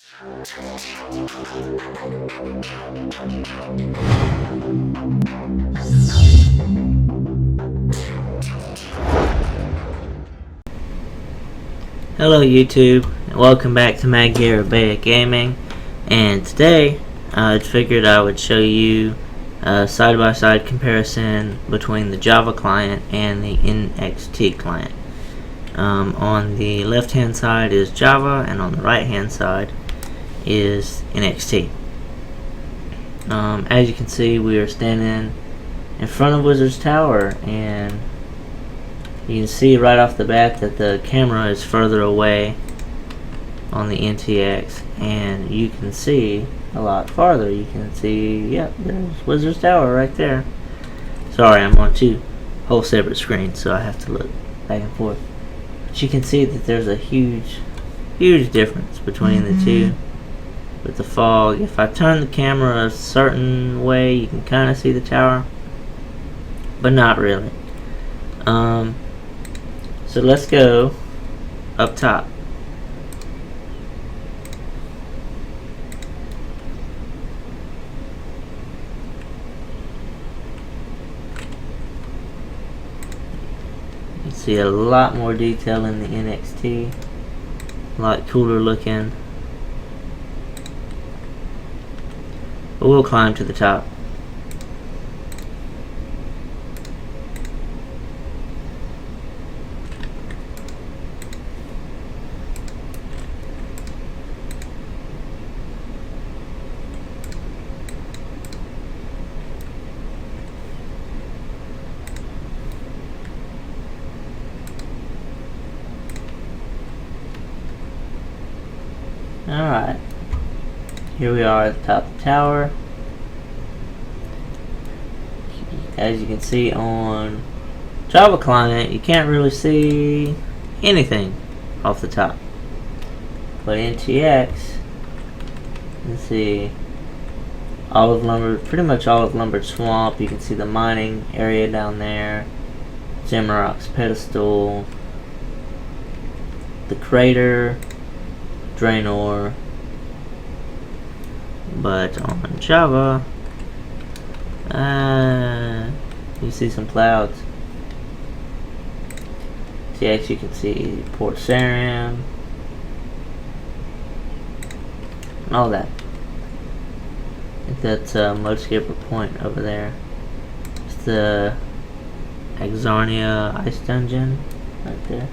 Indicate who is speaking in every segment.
Speaker 1: Hello YouTube, and welcome back to MagiaErebea-Gaming, and today I figured I would show you a side-by-side comparison between the Java client and the NXT client. On the left hand side is Java, and on the right hand side is NXT. As you can see, we are standing in front of Wizard's Tower, and you can see right off the bat that the camera is further away on the NTX, and you can see a lot farther. You can see, yep, there's Wizard's Tower right there. Sorry, I'm on two whole separate screens, so I have to look back and forth. But you can see that there's a huge difference between the two. With the fog, if I turn the camera a certain way, you can kind of see the tower, but not really. So let's go up top. You see a lot more detail in the NXT, a lot cooler looking. But we'll climb to the top. Alright, here we are at the top of the tower. As you can see on Java client, you can't really see anything off the top. But NTX, you can see pretty much all of Lumbered Swamp. You can see the mining area down there, Zamarok's pedestal, the crater, Draenor. But on Java, you see some clouds. TX, you can see Port Sarim and all that. I think that's Mudskipper Point over there. It's the Axarnia Ice Dungeon right there.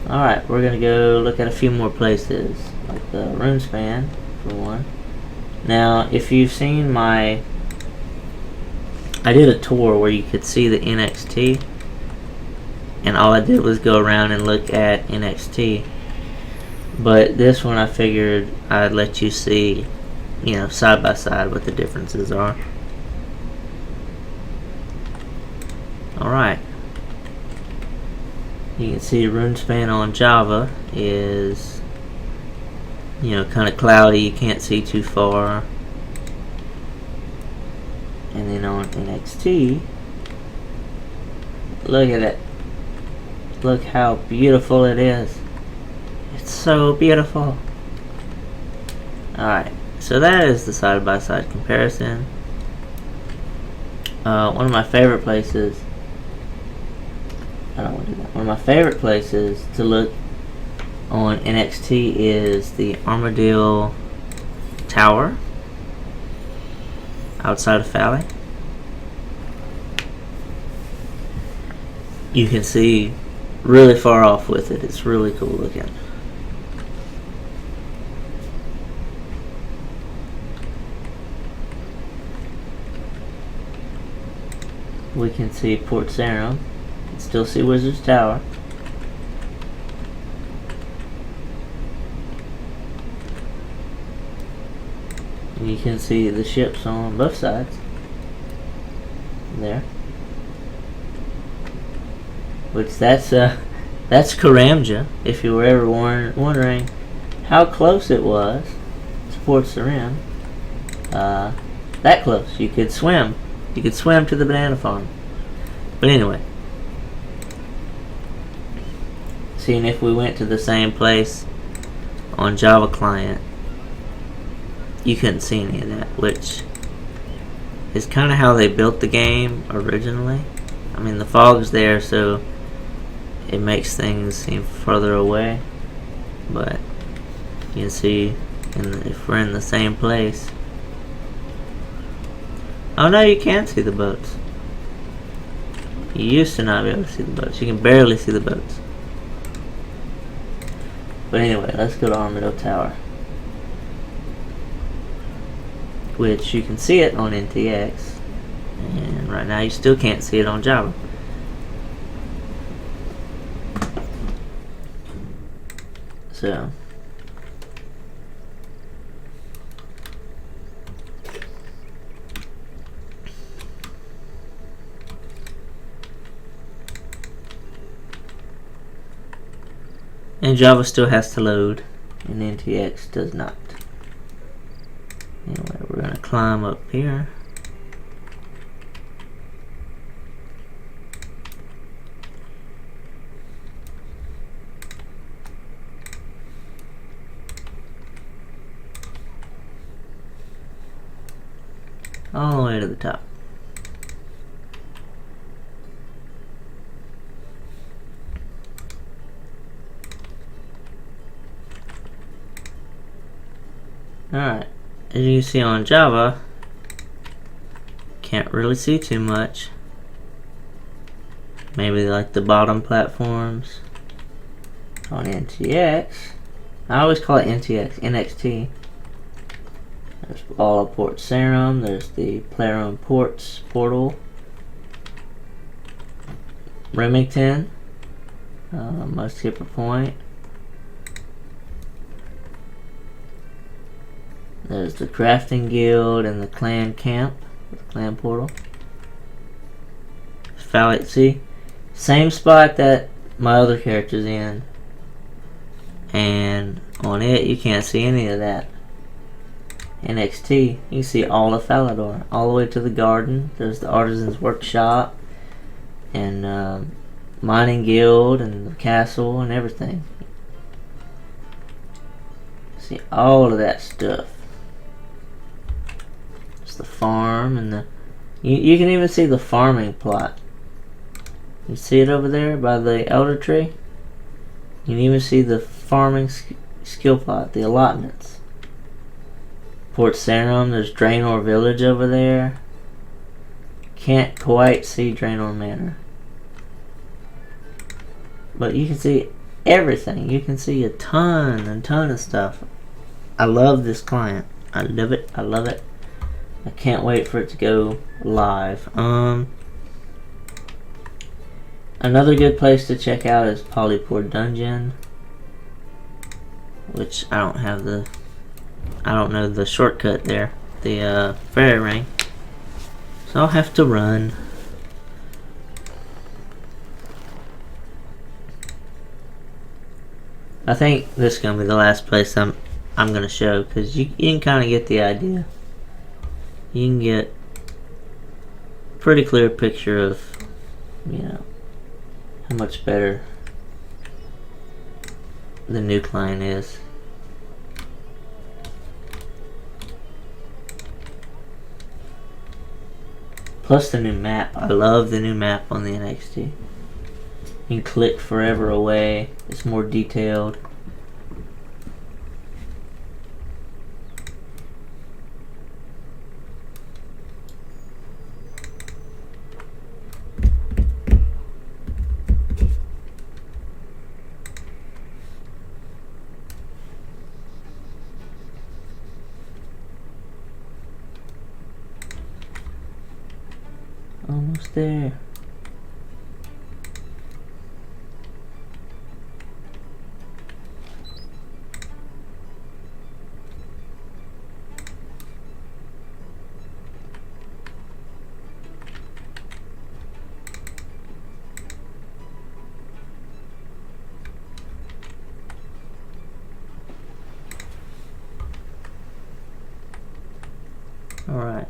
Speaker 1: Alright, we're gonna go look at a few more places, like the Runespan for one. Now, if you've seen I did a tour where you could see the NXT, and all I did was go around and look at NXT. But this one I figured I'd let you see, you know, side by side what the differences are. Alright. You can see Runespan on Java is, you know, kind of cloudy. You can't see too far. And then on NXT, look at it. Look how beautiful it is. It's so beautiful. Alright, so that is the side-by-side comparison. One of my favorite places, I don't want to do that. One of my favorite places to look on NXT is the Armadillo Tower outside of Valley. You can see really far off with it. It's really cool looking. We can see Port Sarim. You can still see Wizard's Tower. You can see the ships on both sides. There. Which that's Karamja, if you were ever wondering how close it was to Port Sarim. That close. You could swim. You could swim to the banana farm. But anyway. Seeing if we went to the same place on Java Client, you couldn't see any of that, which is kind of how they built the game originally. I mean, the fog's there, so it makes things seem further away, but you can see if we're in the same place. Oh no, you can see the boats. You used to not be able to see the boats. You can barely see the boats. But anyway, let's go to Armadillo Tower, which you can see it on NTX, and right now you still can't see it on Java. So and Java still has to load, and NTX does not. Anyway, we're going to climb up here. All the way to the top. Alright, as you can see on Java, can't really see too much. Maybe like the bottom platforms. On NTX, I always call it NTX, NXT. There's all port serum, there's the Playroom ports portal, Remington, most skipper point. There's the crafting guild and the clan camp, the clan portal. Phallic, see, same spot that my other character's in, and on it you can't see any of that. NXT, you can see all of Falador, all the way to the garden. There's the artisan's workshop, and mining guild, and the castle, and everything. See all of that stuff. It's the farm, and you can even see the farming plot. You see it over there by the elder tree? You can even see the farming skill plot, the allotments. Port Sarum, there's Draenor Village over there. Can't quite see Draenor Manor, but you can see everything. You can see a ton of stuff. I love this client. I love it. I love it. I can't wait for it to go live. Another good place to check out is Polypore Dungeon, which I don't know the shortcut there, the fairy ring, so I'll have to run. I think this is gonna be the last place I'm gonna show, because you can kind of get the idea. You can get a pretty clear picture of, how much better the new client is. Plus the new map. I love the new map on the NXT. You can click forever away. It's more detailed. Almost there. All right.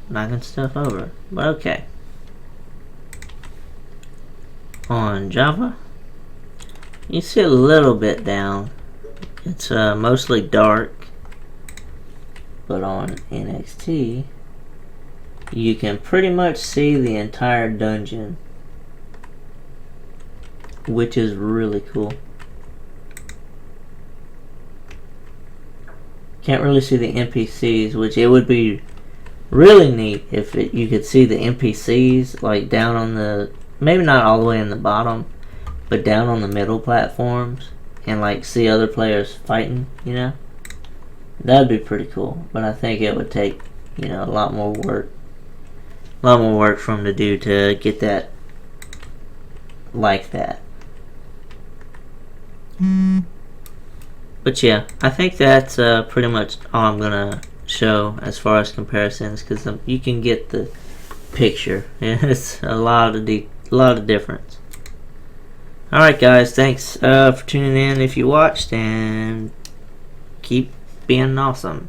Speaker 1: knocking stuff over. But okay. On Java, you see a little bit down. It's mostly dark. But on NXT, you can pretty much see the entire dungeon, which is really cool. Can't really see the NPCs, which it would be really neat if you could see the NPCs like down on the, maybe not all the way in the bottom, but down on the middle platforms, and like see other players fighting, you know? That'd be pretty cool, but I think it would take, you know, a lot more work for them to do to get that like that. But yeah, I think that's pretty much all I'm gonna show as far as comparisons, because you can get the picture. It's a lot of difference. All right, guys, thanks for tuning in if you watched, and keep being awesome.